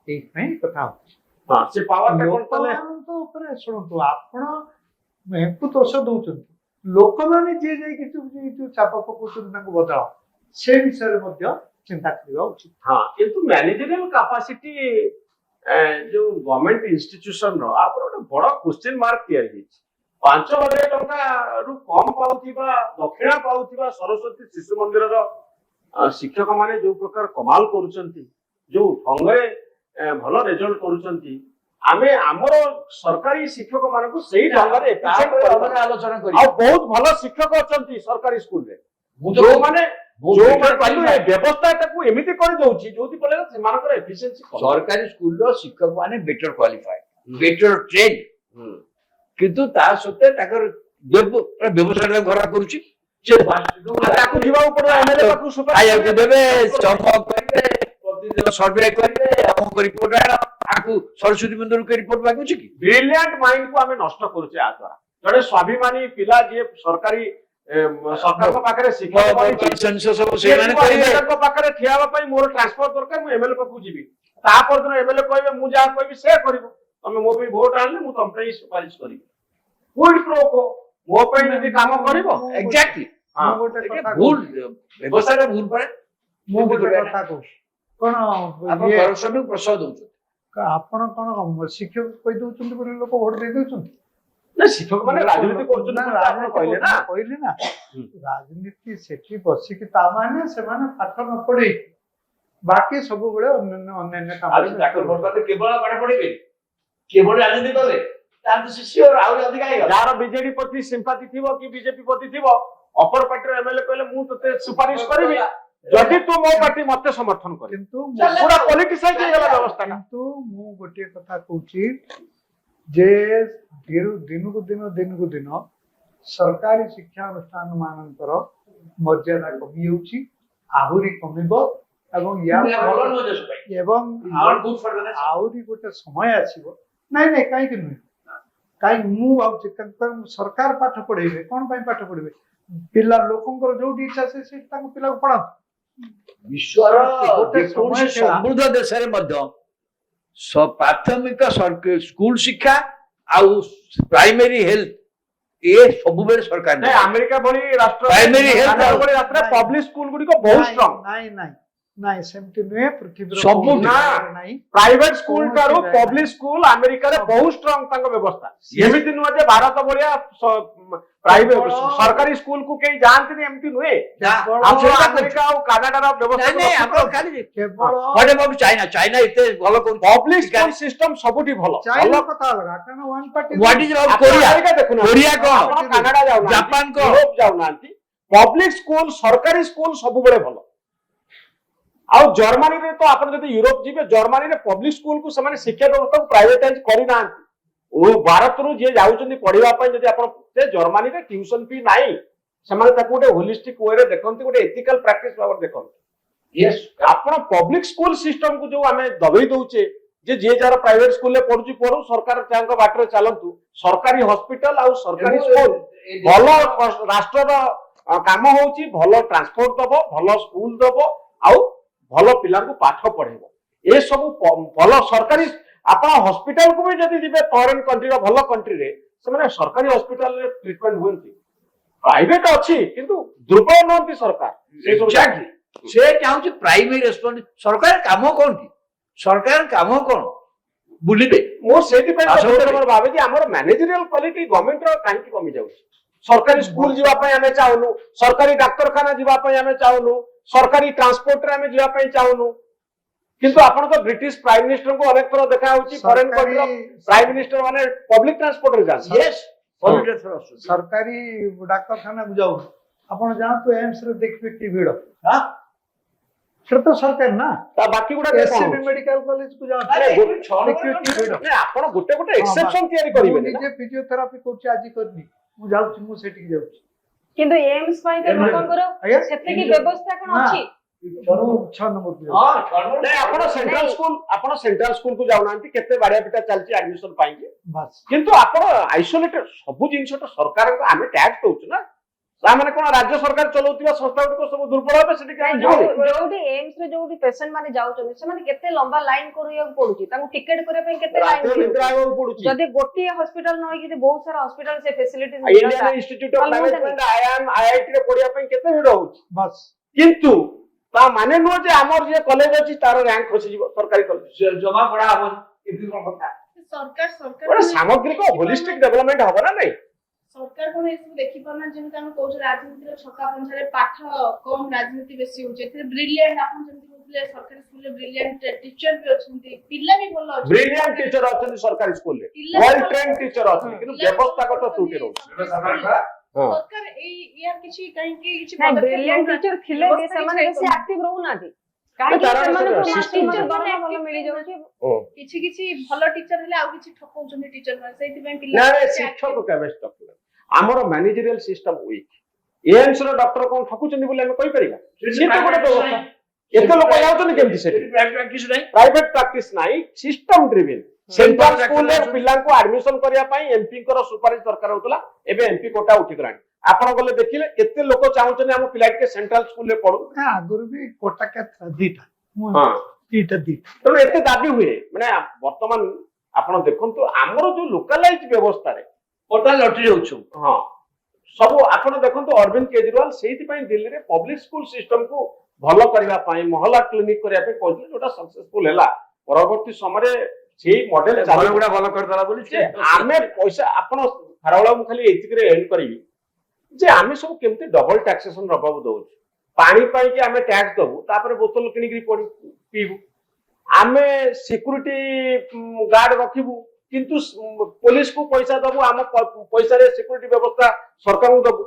ଏଇଥିପାଇଁ କଥା ହଉଛି। ହଁ, ସେ ପାୱାରଟା କଣ ତାହେଲେ? ଲୋକମାନଙ୍କ ଉପରେ ଶୁଣନ୍ତୁ, ଆପଣ ଏକୁ ଦୋଷ ଦଉଛନ୍ତି, ଲୋକମାନେ ଯିଏ ଯାଇକି ଯୋଉ ଚାପ ପକଉଛନ୍ତି ତାଙ୍କୁ ବଦଳାଅ, ସେ ବିଷୟରେ ମଧ୍ୟ ଚିନ୍ତା କରିବା ଉଚିତ। ହଁ, କିନ୍ତୁ ମ୍ୟାନେଜରିଆଲ କାପାସିଟି ଯୋଉ ଗଭର୍ଣ୍ଣମେଣ୍ଟ ଇନଷ୍ଟିଚ୍ୟୁସନ ର ଆମର ଗୋଟେ ବଡ କ୍ୱେଶ୍ଚିନ୍ ମାର୍କ ତିଆରି ହେଇଛି। 5,000 ଟଙ୍କାରୁ କମ ପାଉଥିବା, ଦକ୍ଷିଣା ପାଉଥିବା ସରସ୍ୱତୀ ଶିଶୁ ମନ୍ଦିରର ଶିକ୍ଷକ ମାନେ ଯୋଉ ପ୍ରକାର କମାଲ କରୁଛନ୍ତି, ଯୋଉ ଢଙ୍ଗରେ ଭଲ ରେଜଲ୍ଟ କରୁଛନ୍ତି, ଆମେ ଆମର ସରକାରୀ ଶିକ୍ଷକ ମାନଙ୍କୁ ସେଇ ଢଙ୍ଗରେ ଆଲୋଚନା କରି ଆଉ ବହୁତ ଭଲ ଶିକ୍ଷକ ଅଛନ୍ତି ସରକାରୀ ସ୍କୁଲରେ, ଯୋଉମାନେ ବ୍ୟବସ୍ଥାଟାକୁ ଏମିତି କରିଦଉଛି ଯୋଉଥି ଫଳରେ ସେମାନଙ୍କର ଏଫିସିଏନ୍ସି ସରକାରୀ ସ୍କୁଲର ଶିକ୍ଷକ ମାନେ ବେଟର କ୍ୱାଲିଫାଏଡ, ବେଟର ଟ୍ରେନ୍, କିନ୍ତୁ ତା ସତ୍ତ୍ୱେ ତାଙ୍କର ବ୍ୟବସାୟ ଘର କରୁଛି। ସେ ତାକୁ ଯିବାକୁ ପଡିବ ଏମଏଲଏ ପାଖକୁ ଖାଇବାକୁ ଦେବେ, କରିବେ, ପ୍ରତିଦିନ ସର୍ଭେ କରିବେ, ଆମକୁ ରିପୋର୍ଟ ଆଣ, ତାକୁ ସରସ୍ୱତୀ ମନ୍ଦିରକୁ ରିପୋର୍ଟ ମାଗୁଛି କି? ବ୍ରିଲିଆଣ୍ଟ ମାଇଣ୍ଡକୁ ଆମେ ନଷ୍ଟ କରୁଛେ ଆ ଦ୍ୱାରା। ଜଣେ ସ୍ୱାଭିମାନୀ ପିଲା ଯିଏ ସରକାରଙ୍କ ପାଖରେ ଶିକ୍ଷକ ପାଖରେ ଠିଆ ହେବା ପାଇଁ ମୋର ଟ୍ରାନ୍ସଫର ଦରକାର, ମୁଁ ଏମଏଲଏ ପାଖକୁ ଯିବି, ତା ପରଦିନ ଏମଏଲଏ କହିବେ ମୁଁ ଯାହା କହିବି ସେ କରିବ, ତମେ ମୋ ପାଇଁ ଭୋଟ ଆଣିଲେ ମୁଁ ତମ ପାଇଁ ସୁପାରିଶ କରିବି। ମୋ ପାଇଁ ଯଦି କାମ କରିବ, ଏକ୍ଜାକ୍ଟଲି ମୁଁ ଗୋଟେ କଥା ଭୁଲ ବ୍ୟବସାୟଟା ଭୁଲ ପଡେ। ମୁଁ ଗୋଟେ କଥା କହୁଛି, କଣ ଆପଣ କରପ୍ସନକୁ ପ୍ରଶ୍ରୟ ଦଉଛନ୍ତି। ଆପଣ କଣ ଶିକ୍ଷକ କହିଦଉଛନ୍ତି ବୋଲି ଲୋକ ଭୋଟ ଦେଇ ଦଉଛନ୍ତି? ନା, ଶିକ୍ଷକ ମାନେ ରାଜନୀତି କରୁଛନ୍ତି କହିଲେ ନା, କହିଲି ନା, ରାଜନୀତି ସେଠି ବସିକି ତା ମାନେ ସେମାନେ ପାଠ ନ ପଢେଇ ବାକି ସବୁବେଳେ ଅନ୍ୟାନ୍ୟ କାମ କେବଳ ପାଠ ପଢିବେ, କେବଳ ରାଜନୀତି କଲେ ତାହେଲେ ସେ ସିଓର ଆହୁରି ଅଧିକା ହେଇଗଲା। ଯାହାର ବିଜେଡି ପ୍ରତି ସିମ୍ପାଥି ଥିବ କି ବିଜେପି ପ୍ରତି ଥିବ, ଅପର ପାର୍ଟିର ଏମଏଲଏ କହିଲେ ମୁଁ ତତେ ସୁପାରିଶ କରିବି ଯଦି ତୁ ମୋ ପାର୍ଟି ମତେ ସମର୍ଥନ କରିବୁ, କିନ୍ତୁ ପୁରା ପଲିଟିସାଇଜ ହେଇଗଲା ବ୍ୟବସ୍ଥା। କିନ୍ତୁ ମୁଁ ଗୋଟିଏ କଥା କହୁଛି ଯେ ଦିନକୁ ଦିନ ସରକାରୀ ଶିକ୍ଷା ଅନୁଷ୍ଠାନ ମାନଙ୍କର ମର୍ଯ୍ୟାଦା କମି ଯାଉଛି, ଆହୁରି କମିବ। ଏବଂ ୟା ଭଲ ନୁହେଁ ଦେଶ ପାଇଁ ଏବଂ Not good for the nation. ଆହୁରି ଗୋଟେ ସମୟ ଆସିବ ନାଇଁ ନାଇଁ କାହିଁକି ନୁହେଁ କାହିଁକି ମୁଁ ଭାବୁଛି ସରକାର ପାଠ ପଢେଇବେ କଣ ପାଇଁ ପାଠ ପଢିବେ ପିଲା ଲୋକଙ୍କର ଯୋଉଠି ଇଚ୍ଛା ସେ ତାଙ୍କ ପିଲାକୁ ପଢାନ୍ତୁ ବିଶ୍ୱର ଗୋଟେ ଯେକୌଣସି ସମୟ ଥିଲା। ସମୃଦ୍ଧ ଦେଶରେ ମଧ୍ୟ ପ୍ରାଥମିକ ସ୍କୁଲ ଶିକ୍ଷା ଆଉ ପ୍ରାଇମେରୀ ହେଲ୍ଥ ଏ ସବୁବେଳେ ସରକାର ନାଇଁ ନେବେ। ଆମେରିକା ଭଳି ରାଷ୍ଟ୍ର Primary health କାନାଡା ଭଳି ରାଷ୍ଟ୍ରରେ ନାଇଁ। ପବ୍ଲିକ ସ୍କୁଲ ଗୁଡିକ ବହୁତ ଷ୍ଟ୍ରଙ୍ଗ। ନାଇଁ ନାଇଁ ନାଇଁ ସେମିତି ନୁହେଁ ପୃଥିବୀର ସବୁଠି। କୌଣସି ନା। ଜାଗାରେ ନାହିଁ ପ୍ରାଇଭେଟ ସ୍କୁଲ କୌଣସି ଠାରୁ ଜାଗାରେ ପବ୍ଲିକ ସ୍କୁଲ ଆମେରିକାରେ ସବୁ। ବହୁତ ଷ୍ଟ୍ରଙ୍ଗ ତାଙ୍କ ବ୍ୟବସ୍ଥା Yes. ଏମିତି ନୁହେଁ ଯେ ଭାରତ ଭଳିଆ ପ୍ରାଇଭେଟ କେବଳ- ସରକାରୀ ସ୍କୁଲ କୁ କେହି ଯାଆନ୍ତିନି ଏମିତି ନୁହେଁ। ନା, କେବଳ- ଆଉ ସେଇଟା ଆମେରିକା ଆଉ କାନାଡାର ନାଇଁ ବ୍ୟବସ୍ଥା ନାଇଁ ଆପଣ ଖାଲି କେବଳ What about ଚାଇନା ଚାଇନା ଏତେ ଭଲ କରୁଛି ପବ୍ଲିକ ସ୍କୁଲ ସିଷ୍ଟମ ସବୁଠି ଭଲ ଚାଇନା ଭଲ କଥା ଅଲଗା କାରଣ one party What is about ଆପଣ କୋରିଆ ଆମେରିକା ଦେଖୁନାହାନ୍ତି। କୋରିଆ କଣ? ଆପଣ କାନାଡା ଯାଉନାହାନ୍ତି ଜାପାନ କଣ? ୟୁରୋପ ଯାଉନାହାନ୍ତି ପବ୍ଲିକ ସ୍କୁଲ ସରକାରୀ ସ୍କୁଲ ସବୁବେଳେ ଭଲ ଆଉ ଜର୍ମାନୀରେ ତ ଆପଣ ଯଦି ୟୁରୋପ ଯିବେ ଜର୍ମାନୀରେ ପବ୍ଲିକ ସ୍କୁଲକୁ ସେମାନେ ଶିକ୍ଷା ବ୍ୟବସ୍ଥାକୁ ପ୍ରାଇଭେଟାଇଜ କରିନାହାନ୍ତି ଭାରତରୁ ଯିଏ ଯାଉଛନ୍ତି ପଢିବା ପାଇଁ ଯଦି ଆପଣ ଜର୍ମାନୀରେ ଟ୍ୟୁସନ ଫି ନାହିଁ ସେମାନେ ତାକୁ ଗୋଟେ ହୋଲିଷ୍ଟିକ ୱେରେ ଦେଖନ୍ତି ଗୋଟେ ଏଥିକାଲ ପ୍ରାକ୍ଟିସ ଭାବରେ ଦେଖନ୍ତି Yes. ଆପଣ ପବ୍ଲିକ ସ୍କୁଲ ସିଷ୍ଟମକୁ ଯୋଉ ଆମେ ଦବେଇ ଦଉଛେ ଯେ ଯିଏ ଯାହାର ପ୍ରାଇଭେଟ ସ୍କୁଲରେ ପଢୁଛି ପଢୁ ସରକାର ତାଙ୍କ ବାଟରେ ଚାଲନ୍ତୁ ସରକାରୀ ହସ୍ପିଟାଲ ଆଉ ସରକାରୀ ସ୍କୁଲ ଭଲ ରାଷ୍ଟ୍ରର କାମ ହଉଛି ଭଲ ଟ୍ରାନ୍ସପୋର୍ଟ ଦବ ଭଲ ସ୍କୁଲ ଦବ ଆଉ ଭଲ ପିଲାଙ୍କୁ ପାଠ ପଢେଇବ ଏସବୁ ଭଲ ସରକାରୀ ଆପଣ ହସ୍ପିଟାଲକୁ ବି ଯଦି ଯିବେ ଫରେନ୍ କଣ୍ଟ୍ରିର ଭଲ କଣ୍ଟ୍ରିରେ ସେମାନେ ସରକାରୀ ହସ୍ପିଟାଲରେ ଟ୍ରିଟମେଣ୍ଟ ହୁଅନ୍ତି ପ୍ରାଇଭେଟ ଅଛି କିନ୍ତୁ ଦୁର୍ବଳ ନୁହନ୍ତି ସରକାର Exactly. ସେ ଚାହୁଁଛି ପ୍ରାଇମେରୀ ରେସ୍ପନ୍ସ ସରକାର କାମ କଣ କି ସରକାର କାମ କଣ ବୁଲିବେ ମୁଁ ସେଇଥିପାଇଁ ତ ଆସନ୍ତୁ। ବହୁତ ସମୟ ଭାବେ ଯେ ଆମର ମ୍ୟାନେଜରିଆଲ କ୍ୱାଲିଟି ଗଭର୍ଣ୍ଣମେଣ୍ଟର କାହିଁକି କମି ଯାଉଛି ସରକାରୀ ସ୍କୁଲ ଯିବା ପାଇଁ ଆମେ ଚାହୁଁନୁ ସରକାରୀ ଡାକ୍ତରଖାନା ଯିବା ପାଇଁ ଆମେ ଚାହୁଁନୁ ସରକାରୀ ଟ୍ରାନ୍ସପୋର୍ଟରେ ଆମେ ଯିବା ପାଇଁ ଚାହୁଁନୁ କିନ୍ତୁ ଆପଣ ତ ବ୍ରିଟିଶ ପ୍ରାଇମ ମିନିଷ୍ଟରଙ୍କୁ ଅନେକ ଥର ଦେଖା ହଉଛି ଫରେନ୍ କଣ୍ଟ୍ରିର ପ୍ରାଇମ ମିନିଷ୍ଟର ମାନେ ପବ୍ଲିକ ଟ୍ରାନ୍ସପୋର୍ଟରେ ଯାଆନ୍ତି Yes. Public transport. ସରକାରୀ ଡାକ୍ତରଖାନାକୁ ଯାଉ ଆପଣ ଯାଆନ୍ତୁ ଏମ୍ସ ରେ ଦେଖିବେ କି ଭିଡ ସେଟା ତ ସରକାର ନା ତା ବାକି ଗୁଡା ଏସସିବି ମେଡିକାଲ କଲେଜ କୁ ଯାଆନ୍ତୁ ଦେଖିବେ କି ଭିଡ ଆପଣ ଗୋଟେ ଗୋଟେ ଏକ୍ସେପସନ ତିଆରି ମୁଁ କରିବେନି ନା ନିଜେ ଫିଜିଓଥେରାପି କରୁଛି ଆଜି କରିନି ମୁଁ ଯାଉଛି ମୁଁ ସେଠିକି ଯାଉଛି କିନ୍ତୁ ଏମ୍ସ ପାଇଁ ତ ଲୋକଙ୍କର ଆଜ୍ଞା ସେତିକି ବ୍ୟବସ୍ଥା କଣ ନା। ଅଛି ମୁଁ 6 ନମ୍ବରକୁ ଯାଉଛି ନାଇଁ ଆପଣ ସେଣ୍ଟ୍ରାଲ ସ୍କୁଲ କୁ ଯାଉନାହାନ୍ତି କେତେ ବାଡିଆ ପିଟା ଚାଲିଛି ଆଡମିସନ ପାଇଁ ବାସ୍ କିନ୍ତୁ ଆପଣ ଆଇସୋଲେଟେଡ ସବୁ ଜିନିଷଟା ସରକାରଙ୍କ ଆମେ ଟ୍ୟାକ୍ସ ଦଉଛୁ ନା ତାମାନେ କଣ ରାଜ୍ୟ ସରକାର ଚଲାଉଥିବା ସଂସ୍ଥା ଗୁଡ଼ିକ ସବୁ ଦୁର୍ବଳ ହେବେ ସେଠିକି ଆମେ ଯିବୁ ଯୋଉଠି ଏମ୍ସ ରେ ଯୋଉଠି ପେସେଣ୍ଟ ମାନେ ଯାଉଛନ୍ତି ସେମାନେ କେତେ ଲମ୍ବା ଲାଇନ କରିବାକୁ ପଡୁଛି ତାଙ୍କୁ ଟିକେଟ କରିବା ପାଇଁ କେତେ ରାତିରେ ଲାଇନ ନିଦ୍ରା ହେବାକୁ ପଡୁଛି ଯଦି ଗୋଟିଏ ହସ୍ପିଟାଲ ନ ହେଇକି ଯଦି ବହୁତ ସାରା ହସ୍ପିଟାଲ ସେ facility Indian institute of management IIT ରେ ପଢିବା ପାଇଁ କେତେ ଭିଡ ହଉଛି ବାସ୍ କିନ୍ତୁ ତା ମାନେ ନୁହଁ ଯେ ଆମର ଯିଏ କଲେଜ ଅଛି ତାର ରାଙ୍କ ଖସିଯିବ ସରକାରୀ କଲେଜ ଜମା ପଢା ହବନି ଏମିତି କଣ କଥା ସରକାର ସରକାର ଗୋଟେ ସାମଗ୍ରିକ ହୋଲିଷ୍ଟିକ ଡେଭଲପମେଣ୍ଟ ହବ ନା ନାଇଁ ସରକାର କଣ ଏସବୁ ଦେଖିପାରୁନାହାନ୍ତି ଯେମିତି ଆମେ କହୁଛୁ ରାଜନୀତିର ଛକା ପଞ୍ଝାରେ ପାଠ କମ ରାଜନୀତି ବେଶୀ ହଉଛି ଏଥିରେ ବ୍ରିଲିଆଣ୍ଟ ଆପଣ ଯେମିତି କହୁଥିଲେ ସରକାରୀ ସ୍କୁଲରେ ବ୍ରିଲିଆଣ୍ଟ ଟିଚର ବି ଅଛନ୍ତି ପିଲା ବି ଭଲ ଅଛନ୍ତି ବ୍ରିଲିଆଣ୍ଟ ଟିଚର ଅଛନ୍ତି ସରକାରୀ ସ୍କୁଲରେ ୱେଲ ଟ୍ରେନ ଟିଚର ଅଛନ୍ତି କିନ୍ତୁ ବ୍ୟବସ୍ଥାଗତ ତ୍ରୁଟି ରହୁଛି ସରକାର ଏଇ ୟାର କିଛି କାହିଁକି କିଛି ବ୍ରିଲିଆଣ୍ଟ ଟିଚର ଥିଲେ ବି ସେମାନେ ବେଶୀ ଆକ୍ଟିଭ ରହୁନାହାନ୍ତି କାହିଁକି ତାର ସେମାନଙ୍କୁ system ମାଷ୍ଟର ଦରମା ଭଲ ମିଳିଯାଉଛି କିଛି କିଛି ଭଲ ଟିଚର ହେଲେ ଆଉ କିଛି ଠକଉଛନ୍ତି ଟିଚର ମାନେ ସେଇଥିପାଇଁ ନା ପିଲା ଶିକ୍ଷକ କେବେ ଠକିବେ ଆମର ମ୍ୟାନେଜରିଆଲ ସିଷ୍ଟମ ୱିକ୍ ଏମ୍ସ ର ଡକ୍ଟର କଣ ଠକୁଛନ୍ତି ବୋଲି ଆମେ କହିପାରିବା ସିଏ ତ ଗୋଟେ ବ୍ୟବସ୍ଥା ଏତେ ଲୋକ ଯାଉଛନ୍ତି କେମିତି ସେଠି କିଛି ନାହିଁ ପ୍ରାଇଭେଟ ପ୍ରାକ୍ଟିସ ନାହିଁ ସିଷ୍ଟମ ଡ୍ରିଭିନ୍ ସେଣ୍ଟ୍ରାଲ ସ୍କୁଲରେ ପିଲାଙ୍କୁ ଆଡମିସନ କରିବା ପାଇଁ ଏମପିଙ୍କର ସୁପାରିଶ ଦରକାର ହଉଥିଲା ଏବେ ଏମପି କୋଟା ଉଠିଗଲାଣି ଆପଣ ଗଲେ ଦେଖିଲେ କେତେ ଲୋକ ଚାହୁଁଛନ୍ତି ଆମ ପିଲା ଟିକେ ସେଣ୍ଟ୍ରାଲ ସ୍କୁଲରେ ପଢୁ ଆଗରୁ ବି କୋଟା କେତେ ଦିଟା ହଁ ଦିଟା ତେଣୁ ଏତେ ଦାବି ହୁଏ ମାନେ ବର୍ତ୍ତମାନ ଆପଣ ଦେଖନ୍ତୁ ଆମର ଯୋଉ ଲୋକାଲାଇଜ ବ୍ୟବସ୍ଥାରେ ଟୋଟାଲ ଲଟେରୀ ହଉଛୁ ହଁ ସବୁ ଆପଣ ଦେଖନ୍ତୁ ଅରବିନ୍ଦ କେଜରିୱାଲ ସେଇଥିପାଇଁ ଦିଲ୍ଲୀରେ ପବ୍ଲିକ ସ୍କୁଲ ସିଷ୍ଟମକୁ ଭଲ କରିବା ପାଇଁ ମହଲା କ୍ଲିନିକ କରିବା ପାଇଁ କହିଥିଲେ ଯୋଉଟା ସକ୍ସେସଫୁଲ ହେଲା ପରବର୍ତ୍ତୀ ସମୟରେ ସେଇ ମଡେଲ ଘର ଗୁଡା ଭଲ କରିଦେଲା ବୋଲି ଯେ ଆମେ ପଇସା ଆପଣ ଖାରବେଳ ମୁଁ ଖାଲି ଏତିକିରେ ଏଣ୍ଡ କରିବି ଯେ ଆମେ ସବୁ କେମିତି ଡବଲ ଟାକ୍ସେସନ ରବାକୁ ଦଉଛୁ ପାଣି ପାଇଁକି ଆମେ ଟ୍ୟାକ୍ସ ଦବୁ ତାପରେ ବୋତଲ କିଣିକିରି ପିଇବୁ ଆମେ ସିକ୍ୟୁରିଟି ଗାର୍ଡ ରଖିବୁ କିନ୍ତୁ ପୋଲିସକୁ ପଇସା ଦବୁ ଆମ ପଇସାରେ ସିକ୍ୟୁରିଟି ବ୍ୟବସ୍ଥା ସରକାରଙ୍କୁ ଦବୁ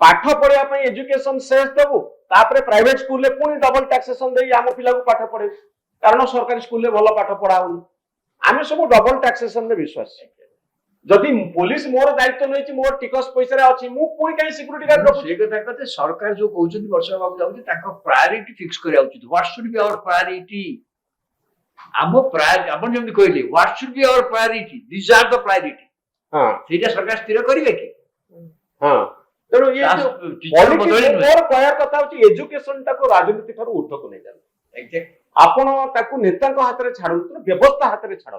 ପାଠ ପଢିବା ପାଇଁ ଏଜୁକେସନ ସେସ୍ ଦବୁ ତାପରେ ପ୍ରାଇଭେଟ ସ୍କୁଲରେ ପୁଣି ଡବଲ ଟାକ୍ସେସନ ଦେଇ ଆମ ପିଲାକୁ ପାଠ ପଢେଇବୁ କାରଣ ସରକାରୀ ସ୍କୁଲରେ ଭଲ ପାଠ ପଢା ହଉନି ଆମେ ସବୁ ଡବଲ ଟାକ୍ସେସନରେ ବିଶ୍ୱାସ जदि पुलिस मोर दायित्व नहीं मोर टिकस पैसा रे अछि मु पुणी कहीं सिक्यूरिटी गार्ड रखु ସେ କଥା କଥା ସରକାର ଯୋଉ କହୁଛନ୍ତି ବର୍ଷା ହେବାକୁ ଯାଉଛି ତାଙ୍କ ପ୍ରାୟୋରିଟି ଫିକ୍ସ କରିବା ଉଚିତ what should be our priority ଆମ ପ୍ରାୟୋରିଟି ଆପଣ ଯେମିତି କହିଲେ what should be our priority this are the priority हां ସେଇଟା ସରକାର ସ୍ଥିର କରିବେ କି हां ତେଣୁ ये जो टीचर बदली नुहे मोर कहया कथा होची एजुकेशन टाको राजनीति ठाରୁ ऊर्ध्वକୁ नै जान एग्जैक्ट आपण ताकू नेताଙ୍କ हाथ रे छाडु व्यवस्था हाथ रे छाडु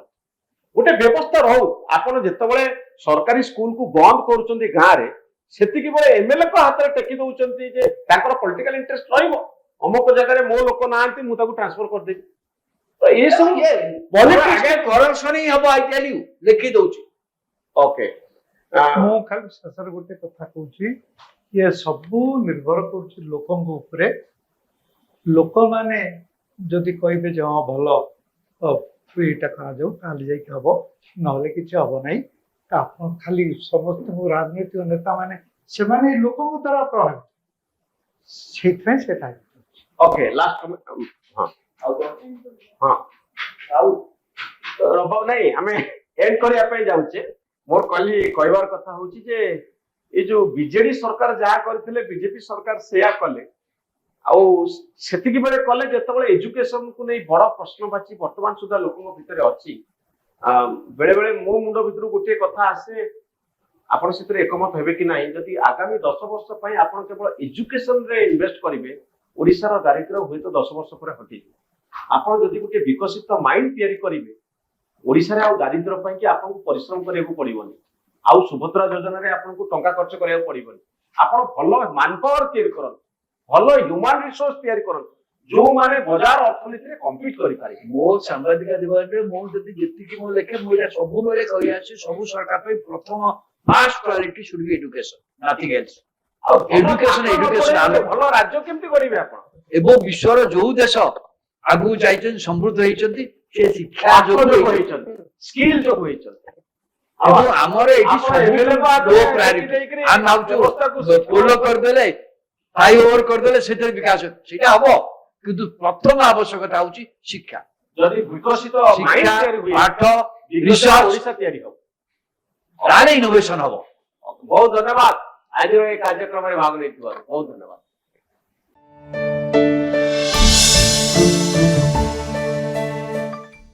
गोटे व्यवस्था रहू आपण जेतबळे सरकारी स्कूल को बंद करूचंदी गां रे सेतिकी बळे एमएलए को हाथ रे टेकी दउचंती जे ताकर पॉलिटिकल इंटरेस्ट रहइबो अमुक जगह रे मो लोक नांती मु ताकू ट्रांसफर कर देबी तो ये सब पॉलिटिक्स आगे करप्शन ही हबो आई टेल यू लिखि दउची ओके ମୁଁ ଖାଲି ଶେଷରେ ଗୋଟେ କଥା କହୁଛି ଇଏ ସବୁ ନିର୍ଭର କରୁଛି ଲୋକଙ୍କ ଉପରେ ଲୋକମାନେ ଯଦି କହିବେ ଯେ ହଁ ଭଲ ଏଇଟା କରାଯାଉ ତାହେଲେ ଯାଇକି ହବ ନହେଲେ କିଛି ହବ ନାହିଁ ତ ଆପଣ ଖାଲି ସମସ୍ତଙ୍କୁ ରାଜନୈତିକ ନେତାମାନେ ସେମାନେ ଲୋକଙ୍କ ଦ୍ୱାରା ପ୍ରଭାବିତ ସେଇଥିପାଇଁ ସେଟା ओके लास्ट हां हां आउ रबाब नहीं हमें एंड करिया पे जाउचे मोर कहली कहबार कथा होची जे ए जो बीजेडी सरकार जहा करथिले बीजेपी सरकार सेया कले आउ सेतिकी बेले कले जेतबळे एजुकेशन को नै बड़ प्रश्नवाची वर्तमान सुधा लोकଙ୍କ भितरे अछि बेले बेले मो मुंड भितरु गोटे कथा आसे आपण सेतरे एकमत हेबे कि नाही जदि आगामी 10 वर्ष पई आपण केवल एजुकेशन रे इन्वेस्ट करिवे ओडिसा रो दारिद्र्य होय तो 10 वर्ष परे हटि आपण जदि गोटे विकसित माइंड तयारी करिवे ओडिसा रे आ दारिद्र्य पई कि आपण को परिश्रम करियो पड़िबोनी आ सुभद्रा योजना रे आपण को टंका खर्च करियो पड़िबोनी आपण भलो मैनपावर तयारी करन भलो ह्यूमन रिसोर्स तयारी करन जो माने बाजार अर्थनीति रे कम्पीट करि पारे मो सांबादिक दिवस रे मो जति जेतिकी मो लेखे मो एटा सब बेले कहि आछि सब सरकार पे प्रथम first priority should be education nothing else education भलो राज्य केमति करिवे आपण एवं विश्वर जो देश आगु जाइछन समृद्ध होइछन्ती से शिक्षा जो होइछन्ती स्किल जो होइछन्ती एवं हमर एटी सब दो प्रायोरिटी हम नाउ पोलो कर देले फ्लाईओवर कर देले सेते विकास सेटा हबो किंतु प्रथम आवश्यकता होची शिक्षा जदि विकसित माइंड तयारी हुई पाठ रिसर्च ओडिसा तयारी हो ताले इनोवेशन हबो बहुत धन्यवाद आज कार्यक्रम में भाग लेथिबार बहुत धन्यवाद।